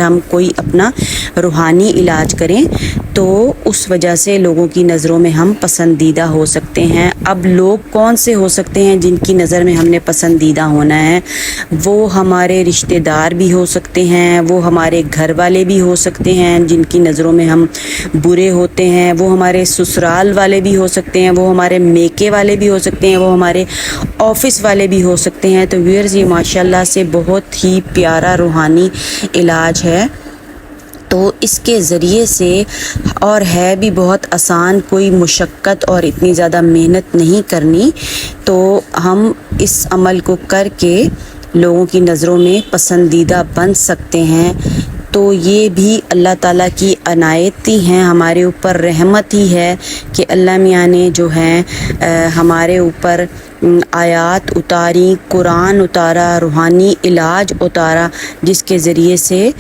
हम कोई अपना रूहानी इलाज करें तो उस वजह से लोगों की नज़रों में हम पसंदीदा हो सकते हैं। अब लोग कौन से हो सकते हैं जिनकी नज़र में हमने पसंदीदा होना है? वो हमारे रिश्तेदार भी हो सकते हैं, वो हमारे घर वाले भी हो सकते हैं जिनकी नज़रों में हम बुरे होते हैं, वो हमारे ससुराल वाले भी हो सकते हैं, वो हमारे मेके वाले भी हो सकते हैं, वो हमारे ऑफिस वाले भी हो सकते हैं। तो व्यूअर्स, ये माशाल्लाह से बहुत ही प्यारा रूहानी इलाज है। तो इसके ज़रिए से और है भी बहुत आसान, कोई मुशक्क़त और इतनी ज़्यादा मेहनत नहीं करनी। तो हम इस अमल को करके लोगों की नज़रों में पसंदीदा बन सकते हैं। तो ये भी अल्लाह ताला की अनायत ही हैं, हमारे ऊपर रहमत ही है कि अल्लाह मियाँ ने जो है हमारे ऊपर आयात उतारी, कुरान उतारा, रूहानी इलाज उतारा, जिसके ज़रिए से